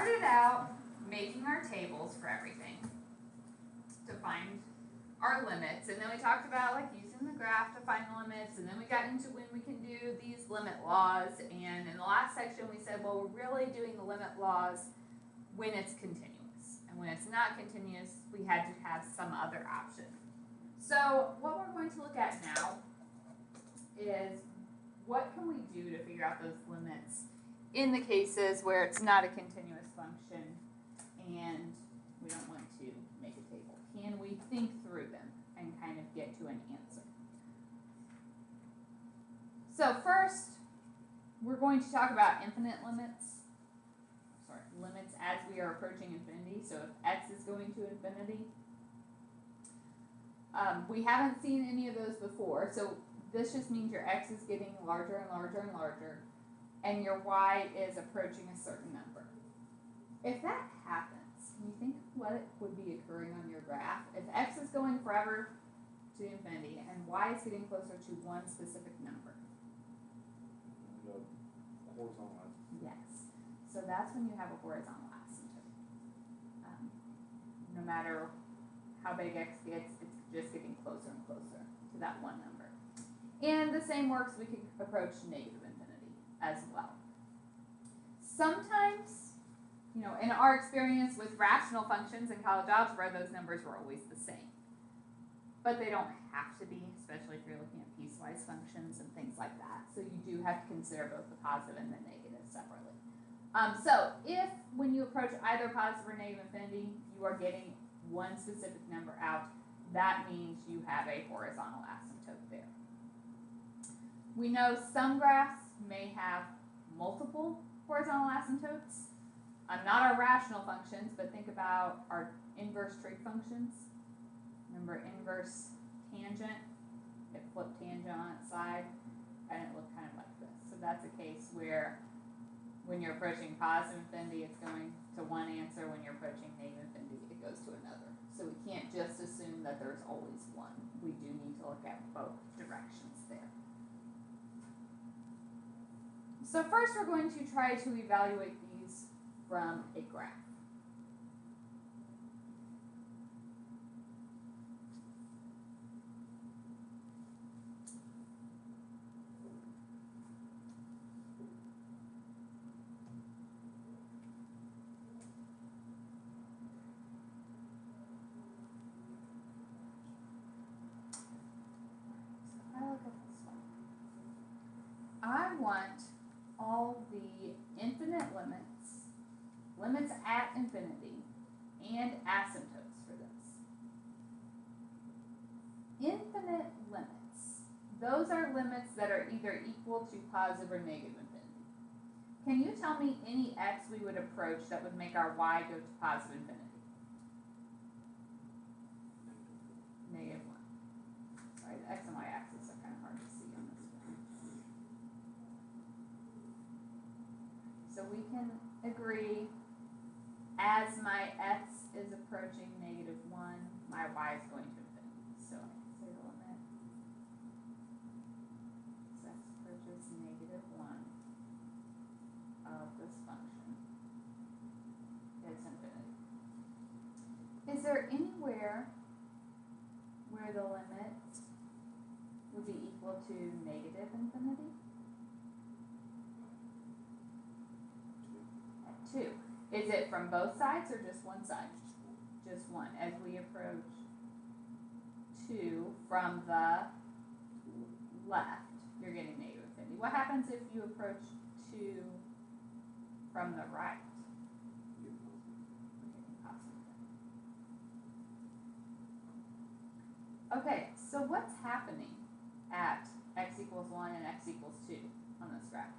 started out making our tables for everything to find our limits, and then we talked about like using the graph to find the limits, and then we got into when we can do these limit laws, and in the last section we said, well, we're really doing the limit laws when it's continuous, and when it's not continuous, we had to have some other option. So what we're going to look at now is what can we do to figure out those limits in the cases where it's not a continuous function and we don't want to make a table. Can we think through them and kind of get to an answer? So first, we're going to talk about infinite limits. Sorry, limits as we are approaching infinity. So if x is going to infinity, we haven't seen any of those before. So this just means your x is getting larger and larger and larger, and your y is approaching a certain number. If that happens, can you think of what would be occurring on your graph? If x is going forever to infinity and y is getting closer to one specific number. The horizontal line. Yes. So that's when you have a horizontal asymptote. No matter how big x gets, it's just getting closer and closer to that one number. And the same works, we could approach negative infinity as well. Sometimes, you know, in our experience with rational functions in college algebra, those numbers were always the same. But they don't have to be, especially if you're looking at piecewise functions and things like that. So you do have to consider both the positive and the negative separately. So if, when you approach either positive or negative infinity, you are getting one specific number out, that means you have a horizontal asymptote there. We know some graphs may have multiple horizontal asymptotes. Not our rational functions, but think about our inverse trig functions. Remember inverse tangent? It flipped tangent on its side, and it looked kind of like this. So that's a case where when you're approaching positive infinity, it's going to one answer. When you're approaching negative infinity, it goes to another. So we can't just assume that there's always one. We do need to look at both directions there. So first we're going to try to evaluate these from a graph. I want all the infinite limits at infinity, and asymptotes for this. Infinite limits, those are limits that are either equal to positive or negative infinity. Can you tell me any x we would approach that would make our y go to positive infinity? Negative 1. Sorry, the x and y axis are kind of hard to see on this one. So we can agree, as my x is approaching negative 1, my y is going to infinity. So I can say the limit as x approaches negative 1 of this function is infinity. Is there anywhere where the limit would be equal to negative infinity? At 2. Is it from both sides or just one side? Just one. As we approach 2 from the left, you're getting negative infinity. What happens if you approach 2 from the right? You're getting positive infinity. Okay, so what's happening at x equals 1 and x equals 2 on this graph?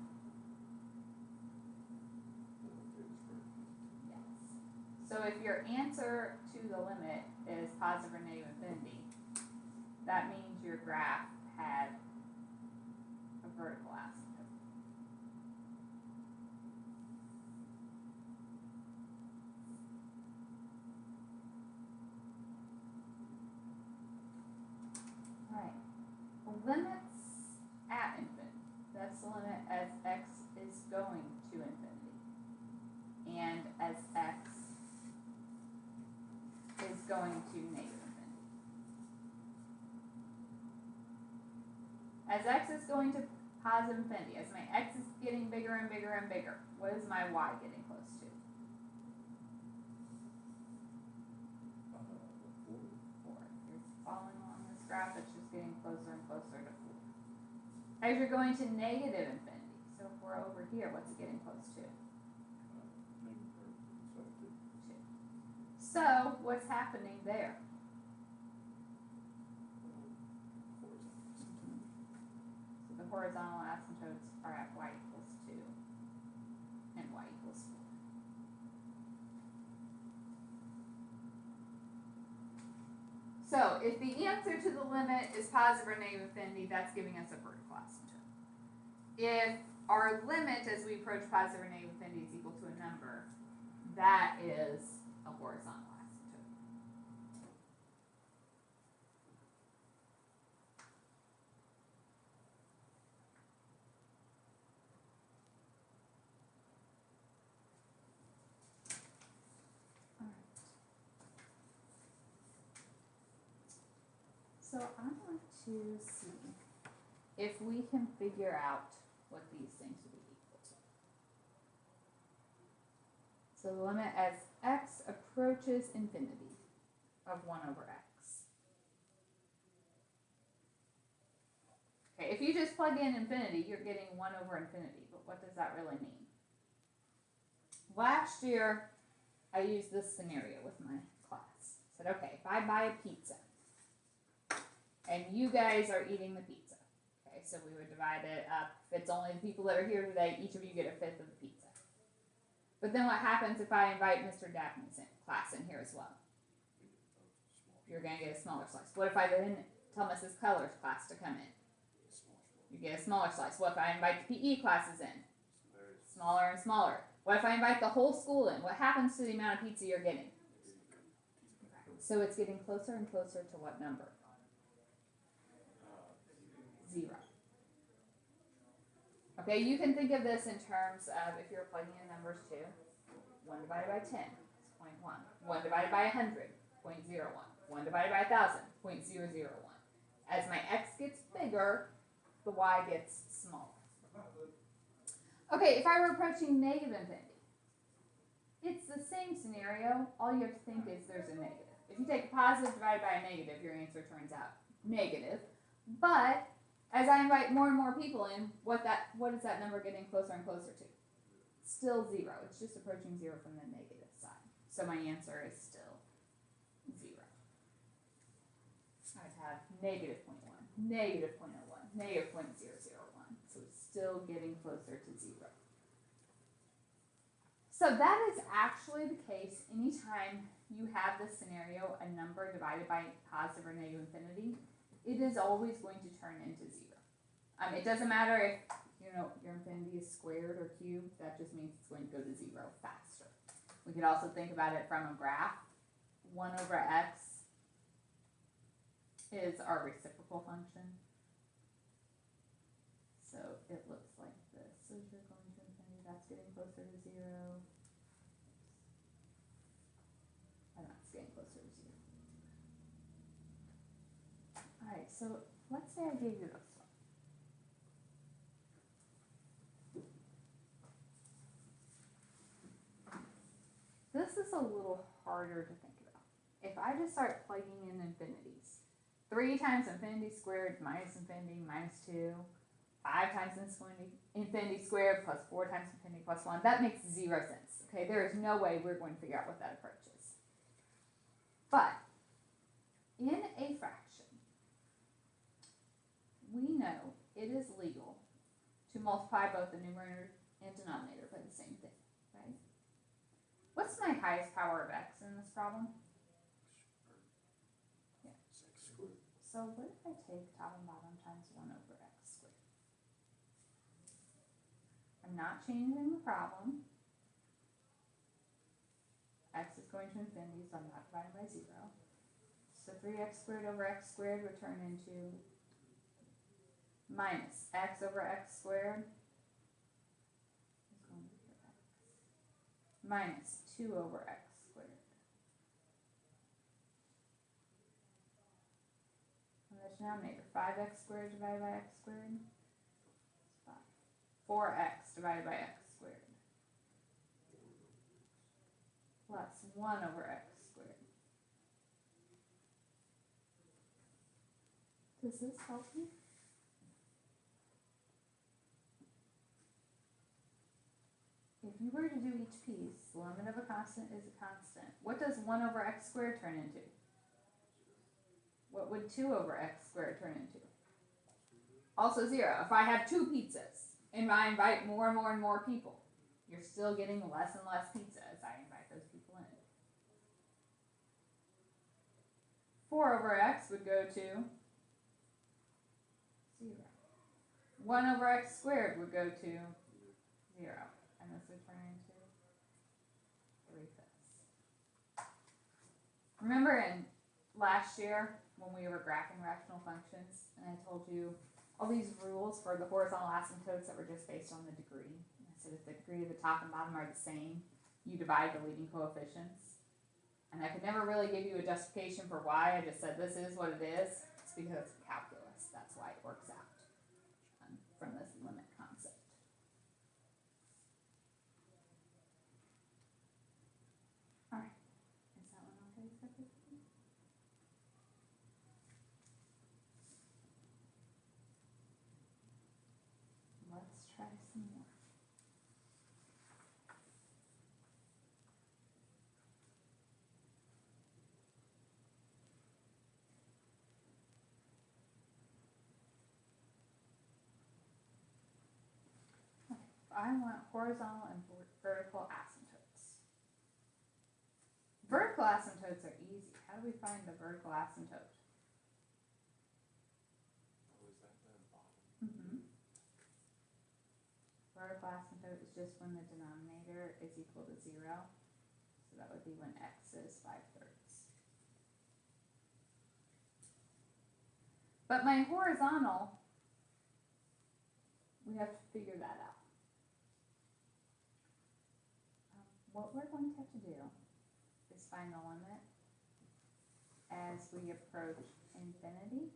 So if your answer to the limit is positive or negative infinity, that means your graph had a vertical asymptote. All right, limits at infinity. That's the limit as x is going to infinity. And as going to negative infinity. As x is going to positive infinity, as my x is getting bigger and bigger and bigger, what is my y getting close to? 4. You're following along this graph, it's just getting closer and closer to 4. As you're going to negative infinity, so if we're over here, what's it getting close to? 2. So, what's happening there? So the horizontal asymptotes are at y equals 2 and y equals 4. So, if the answer to the limit is positive or negative infinity, that's giving us a vertical asymptote. If our limit as we approach positive or negative infinity is equal to a number, that is a horizontal asymptote. So I want to see if we can figure out what these things would be equal to. So the limit as x approaches infinity of 1 over x. Okay, if you just plug in infinity, you're getting 1 over infinity, but what does that really mean? Last year, I used this scenario with my class. I said, okay, if I buy a pizza, and you guys are eating the pizza. Okay, so we would divide it up. If it's only the people that are here today, each of you get a fifth of the pizza. But then what happens if I invite Mr. Daphne's class in here as well? You're going to get a smaller slice. What if I then tell Mrs. Color's class to come in? You get a smaller slice. What if I invite the PE classes in? Smaller and smaller. What if I invite the whole school in? What happens to the amount of pizza you're getting? So it's getting closer and closer to what number? 0. Okay, you can think of this in terms of if you're plugging in numbers too. 1 divided by 10 is 0.1. 1 divided by 100, 0.01. 1 divided by 1,000, 0.001. As my x gets bigger, the y gets smaller. Okay, if I were approaching negative infinity, it's the same scenario. All you have to think is there's a negative. If you take a positive divided by a negative, your answer turns out negative. But as I invite more and more people in, what is that number getting closer and closer to? Still 0. It's just approaching 0 from the negative side. So my answer is still 0. I'd have negative 0.1, negative 0.01, negative 0.001. So it's still getting closer to 0. So that is actually the case anytime you have this scenario, a number divided by positive or negative infinity. It is always going to turn into 0. It doesn't matter if your infinity is squared or cubed. That just means it's going to go to 0 faster. We could also think about it from a graph. 1 over x is our reciprocal function. So it looks like this. So as you're going to infinity, that's getting closer to 0. And that's getting closer to 0. Alright, so let's say I gave you this one. This is a little harder to think about. If I just start plugging in infinities, 3 times infinity squared minus infinity minus 2, 5 times infinity squared plus 4 times infinity plus 1, that makes 0 sense. Okay, there is no way we're going to figure out what that approach is. But in a fraction, we know it is legal to multiply both the numerator and denominator by the same thing, right? What's my highest power of x in this problem? Yeah. So what if I take top and bottom times 1 over x squared? I'm not changing the problem. X is going to infinity, so I'm not dividing by 0. So 3x squared over x squared would turn into minus x over x squared is going to be x minus 2 over x squared denominator? 5x squared divided by x squared? 4x divided by x squared. Plus 1 over x squared. Does this help you? If you were to do each piece, the limit of a constant is a constant. What does 1 over x squared turn into? What would 2 over x squared turn into? Also 0. If I have 2 pizzas and I invite more and more and more people, you're still getting less and less pizza as I invite those people in. 4 over x would go to 0. 1 over x squared would go to 0. And this would turn into 3/5. Remember in last year when we were graphing rational functions and I told you all these rules for the horizontal asymptotes that were just based on the degree. And I said if the degree of the top and bottom are the same, you divide the leading coefficients. And I could never really give you a justification for why. I just said this is what it is. It's because it's calculus. That's why it works out from this limit concept. Alright, is that one okay? Let's try some more. I want horizontal and vertical asymptotes. Vertical asymptotes are easy. How do we find the vertical asymptote? Vertical asymptote is just when the denominator is equal to 0. So that would be when x is 5/3. But my horizontal, we have to figure that out. What we're going to have to do is find the limit as we approach infinity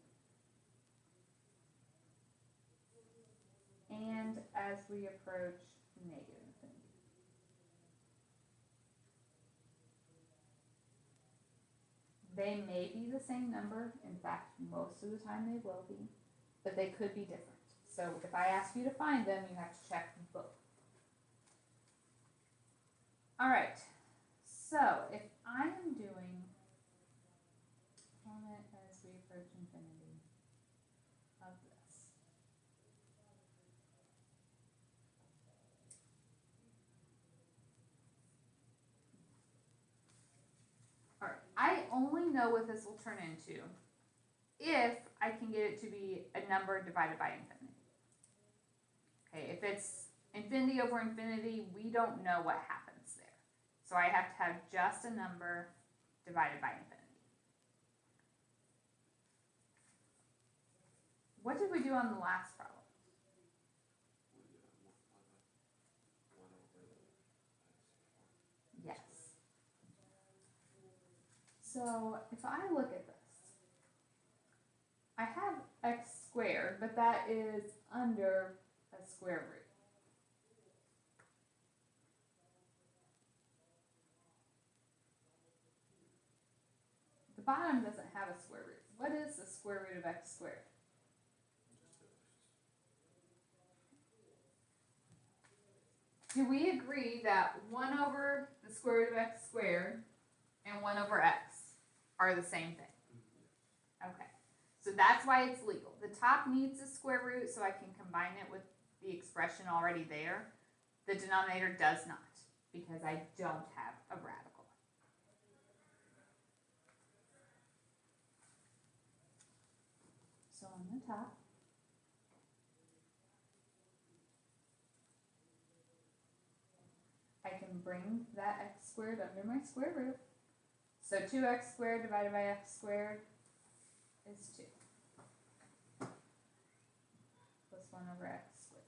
and as we approach negative infinity. They may be the same number. In fact, most of the time they will be, but they could be different. So if I ask you to find them, you have to check both. Alright, so if I am doing limit as we approach infinity of this, alright, I only know what this will turn into if I can get it to be a number divided by infinity. Okay, if it's infinity over infinity, we don't know what happens. So I have to have just a number divided by infinity. What did we do on the last problem? Yes. So if I look at this, I have x squared, but that is under a square root. The bottom doesn't have a square root. What is the square root of x squared? Do we agree that 1 over the square root of x squared and 1 over x are the same thing? Okay, so that's why it's legal. The top needs a square root so I can combine it with the expression already there. The denominator does not because I don't have a radical. So on the top, I can bring that x squared under my square root. So 2x squared divided by x squared is 2. Plus 1 over x squared.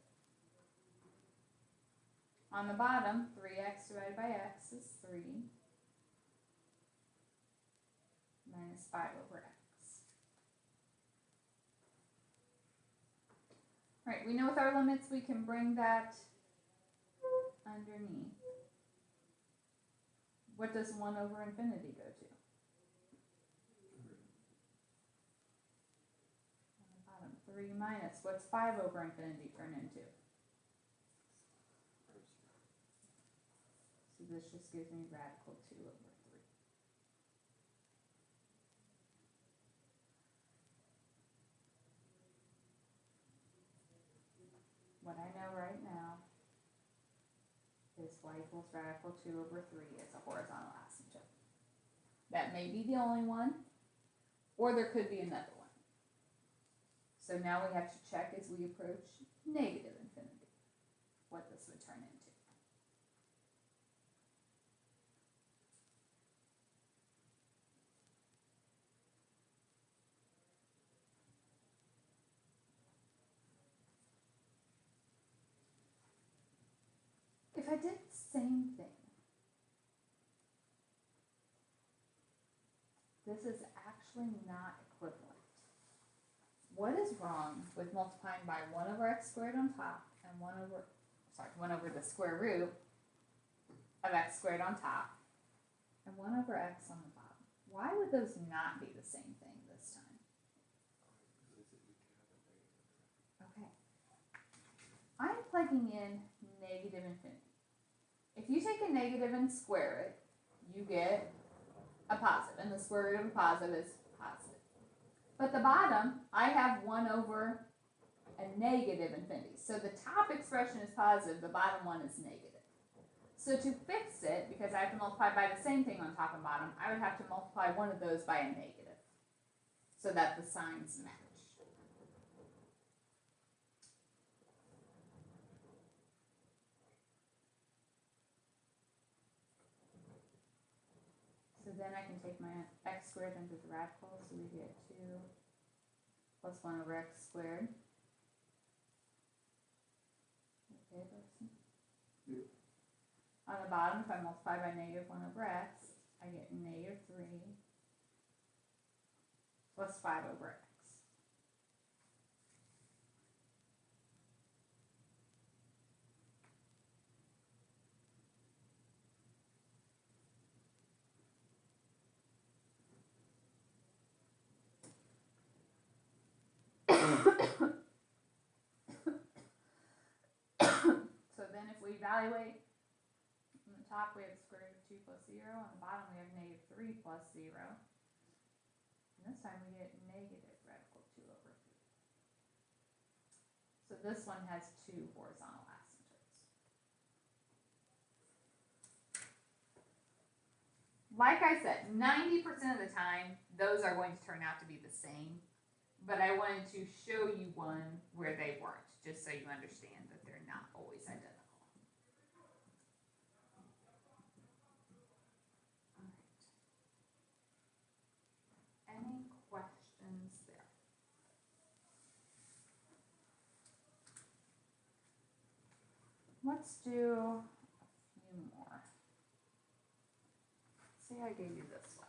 On the bottom, 3x divided by x is 3. Minus 5 over x. Right, we know with our limits we can bring that underneath. What does 1 over infinity go to? On the bottom, 3 minus, what's 5 over infinity turn into? So this just gives me radical 2 over 3. What I know right now is y equals radical 2 over 3 is a horizontal asymptote. That may be the only one, or there could be another one. So now we have to check as we approach negative infinity what this would turn into. If I did the same thing, this is actually not equivalent. What is wrong with multiplying by 1 over x squared on top and 1 over the square root of x squared on top and 1 over x on the bottom? Why would those not be the same thing this time? Okay. I'm plugging in negative infinity. If you take a negative and square it, you get a positive, and the square root of a positive is positive. But the bottom, I have 1 over a negative infinity. So the top expression is positive, the bottom one is negative. So to fix it, because I have to multiply by the same thing on top and bottom, I would have to multiply one of those by a negative so that the signs match. So then I can take my x squared into the radical, so we get 2 plus 1 over x squared. Okay, Yeah. on the bottom, if I multiply by negative 1 over x, I get negative 3 plus 5 over x. So then if we evaluate, on the top we have square root of 2 plus 0, on the bottom we have negative 3 plus 0. And this time we get negative radical 2 over 3. So this one has 2 horizontal asymptotes. Like I said, 90% of the time, those are going to turn out to be the same. But I wanted to show you one where they weren't, just so you understand that they're not always identical. All right. Any questions there? Let's do a few more. Say I gave you this one.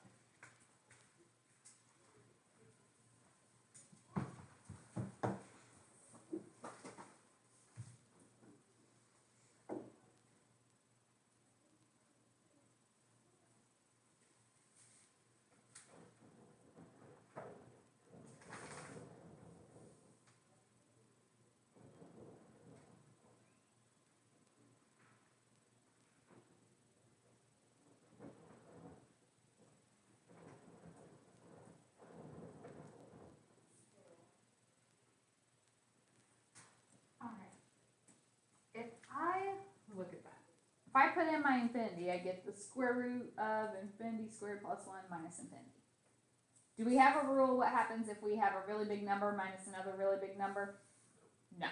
Look at that. If I put in my infinity, I get the square root of infinity squared plus 1 minus infinity. Do we have a rule what happens if we have a really big number minus another really big number? No.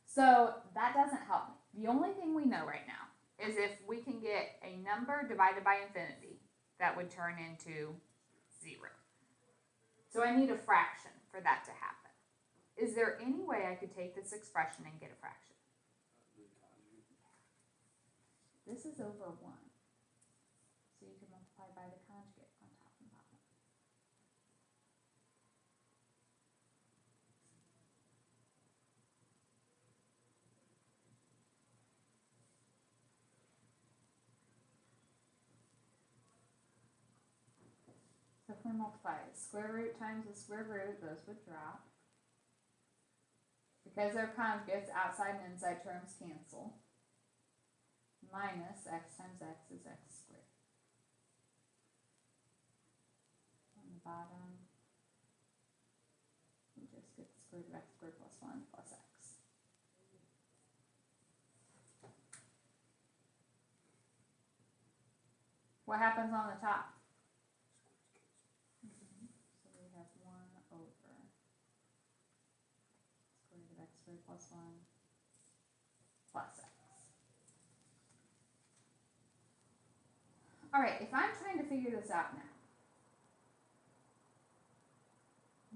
So that doesn't help me. The only thing we know right now is if we can get a number divided by infinity, that would turn into 0. So I need a fraction for that to happen. Is there any way I could take this expression and get a fraction? This is over 1. So you can multiply by the conjugate on top and bottom. can we multiply it? Square root times the square root, those would drop. Because they're conjugates, outside and inside terms cancel. Minus x times x is x squared. On the bottom, we just get the square root of x squared plus 1 plus x. What happens on the top? So we have 1 over square root of x squared plus 1 plus x. Alright, if I'm trying to figure this out now,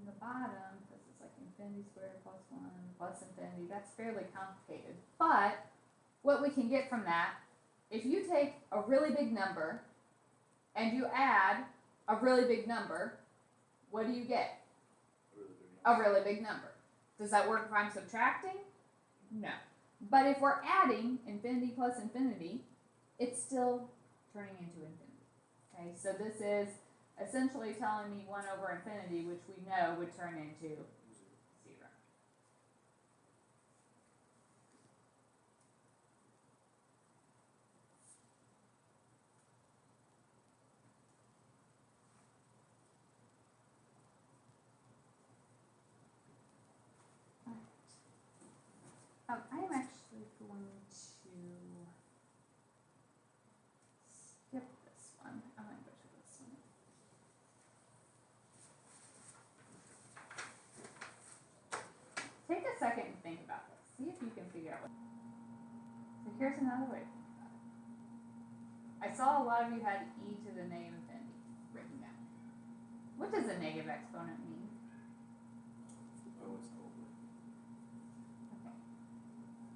in the bottom, this is like infinity squared plus 1 plus infinity, that's fairly complicated. But what we can get from that, if you take a really big number and you add a really big number, what do you get? A really big number. Does that work if I'm subtracting? No. But if we're adding infinity plus infinity, it's still turning into infinity. Okay, so this is essentially telling me 1 over infinity, which we know would turn into 0. I am actually going to skip this one. I'm going to go to this one. Take a second and think about this. See if you can figure out what. So here's another way to think about it. I saw a lot of you had e to the negative infinity written down. What does a negative exponent mean? Oh, it's over.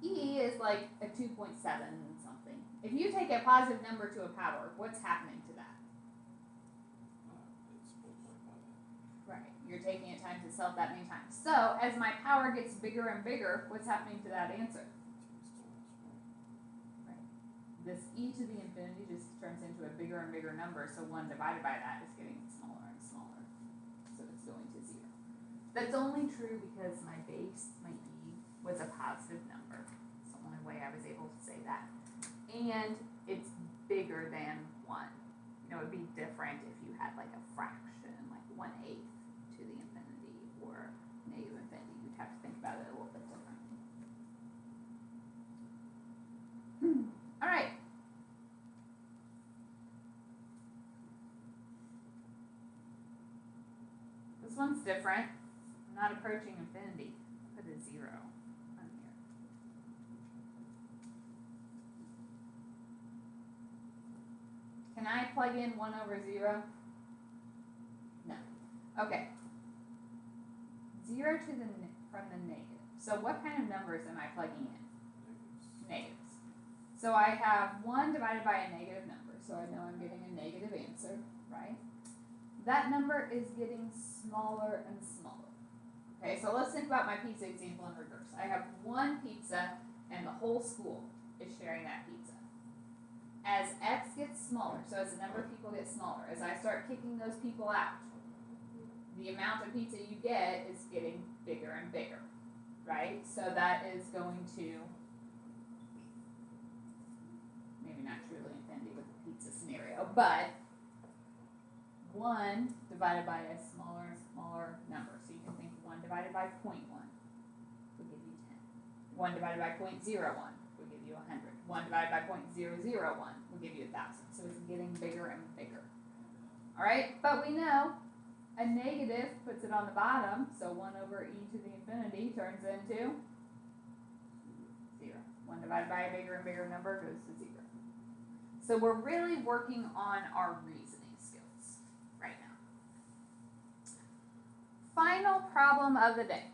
E is like a 2.7 something. If you take a positive number to a power, what's happening to that? It's multiplied by that. Right. You're taking it times itself that many times. So as my power gets bigger and bigger, what's happening to that answer? Right. This e to the infinity just turns into a bigger and bigger number, so 1 divided by that is getting smaller and smaller. So it's going to 0. That's only true because my base, my e, was a positive number. It's the only way I was able to say that. And it's bigger than 1. You know, it would be different if you had like a fraction, like 1/8 to the infinity or negative infinity. You'd have to think about it a little bit different. All right. This one's different. I'm not approaching infinity. Put a 0 on here. Can I plug in 1 over 0? No. Okay. 0 to the from the negative. So what kind of numbers am I plugging in? Negatives. So I have 1 divided by a negative number, so I know I'm getting a negative answer, right? That number is getting smaller and smaller. Okay, so let's think about my pizza example in reverse. I have 1 pizza and the whole school is sharing that pizza. As x gets smaller, so as the number of people gets smaller, as I start kicking those people out, the amount of pizza you get is getting bigger and bigger, right? So that is going to, maybe not truly infinity with the pizza scenario, but 1 divided by a smaller and smaller number. So you can think 1 divided by 0.1 will give you 10. 1 divided by 0.01 will give you 100. 1 divided by 0.001 will give you 1,000. So it's getting bigger and bigger. All right, but we know a negative puts it on the bottom, so 1 over e to the infinity turns into 0. 1 divided by a bigger and bigger number goes to 0. So we're really working on our reasoning skills right now. Final problem of the day.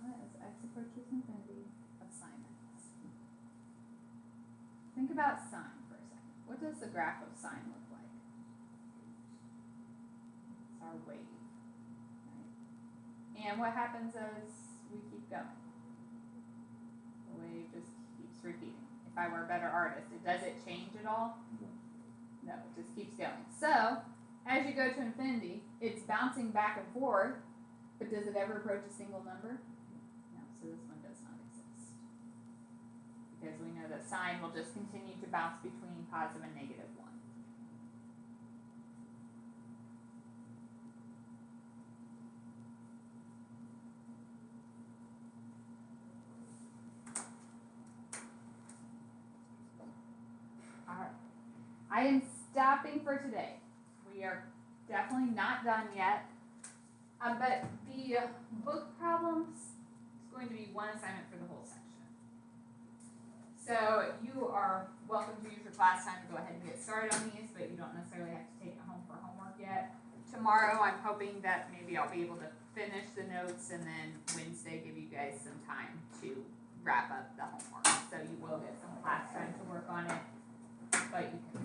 As x approaches infinity of sine x. Think about sine for a second. What does the graph of sine look like? It's our wave, right? And what happens as we keep going? The wave just keeps repeating. if I were a better artist. Does it change at all? No, it just keeps going. So, as you go to infinity, it's bouncing back and forth, but does it ever approach a single number? No, so this one does not exist. Because we know that sine will just continue to bounce between positive and negative 1. Alright. I am stopping for today. We are definitely not done yet. But the book problems is going to be one assignment for the whole section. So you are welcome to use your class time to go ahead and get started on these, but you don't necessarily have to take it home for homework yet. Tomorrow I'm hoping that maybe I'll be able to finish the notes and then Wednesday give you guys some time to wrap up the homework. So you will get some class time to work on it, but you can